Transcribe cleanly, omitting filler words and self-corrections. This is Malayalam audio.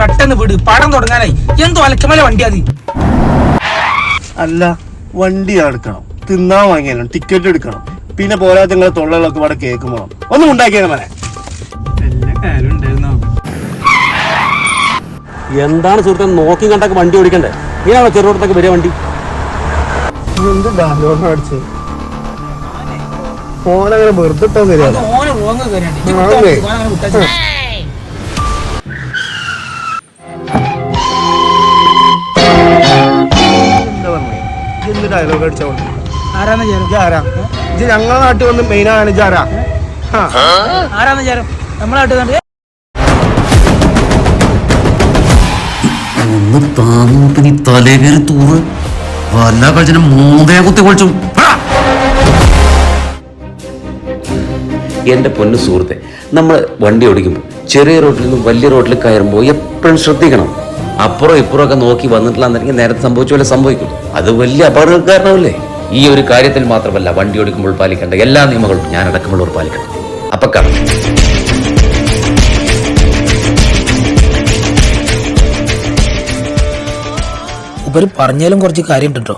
പെട്ടെന്ന് വിട്, പടം തുടങ്ങാനായി. എന്തോ അലക്കമല വണ്ടി അത്. അല്ല, വണ്ടി എടുക്കണം, തിന്നാൻ വാങ്ങിയാലും ടിക്കറ്റ് എടുക്കണം, പിന്നെ പോരാത്ത നിങ്ങളെ തൊഴിലുകളൊക്കെ ഇവിടെ കേൾക്കുമ്പോ ഒന്നും ഉണ്ടാക്കിയാൽ മനെ. എന്താണ് സുഹൃത്തെ നോക്കി കണ്ടൊക്കെ വണ്ടി ഓടിക്കണ്ടേ? ഇങ്ങനെയാണോ ചെറുപുറത്തൊക്കെ വരിക വണ്ടി? അടിച്ച് ഫോനങ്ങനെ വെറുതെ ഇട്ടാ ശരിയാണ്. ഓന് റോങ് കയറിയാണ്. എന്താ പറഞ്ഞേ? എന്ത് ഡയലോഗ് അടിച്ചോണ്ട് ആരാന്ന് ചേരും? ഇത് ഞങ്ങളെ നാട്ടിൽ വന്ന് മെയിനാണ് ഇജാരാ. ആരാന്ന് ചേരും? നമ്മളെ നാട്ടിൽ കണ്ട് ഒന്ന് താങ്ങൂപ്പി തലേ കയറി തൂറ് വല്ല കഴിച്ചിന് മൂന്നേ കുത്തി പൊളിച്ചു. എൻ്റെ പൊന്നു സുഹൃത്തെ, നമ്മൾ വണ്ടി ഓടിക്കുമ്പോൾ ചെറിയ റോഡിൽ നിന്നും വലിയ റോഡിൽ കയറുമ്പോൾ എപ്പോഴും ശ്രദ്ധിക്കണം. അപ്പുറം ഇപ്പുറം ഒക്കെ നോക്കി വന്നിട്ടില്ലാന്നെങ്കിൽ നേരത്തെ സംഭവിച്ച പോലെ സംഭവിക്കും. അത് വലിയ അപകടകാരണമല്ലേ? ഈ ഒരു കാര്യത്തിൽ മാത്രമല്ല, വണ്ടി ഓടിക്കുമ്പോൾ പാലിക്കേണ്ട എല്ലാ നിയമങ്ങളും ഞാൻ അടക്കമുള്ളവർ പാലിക്കണം. അപ്പൊ കാണാം. ഇവര് പറഞ്ഞാലും കുറച്ച് കാര്യം ഉണ്ടോ?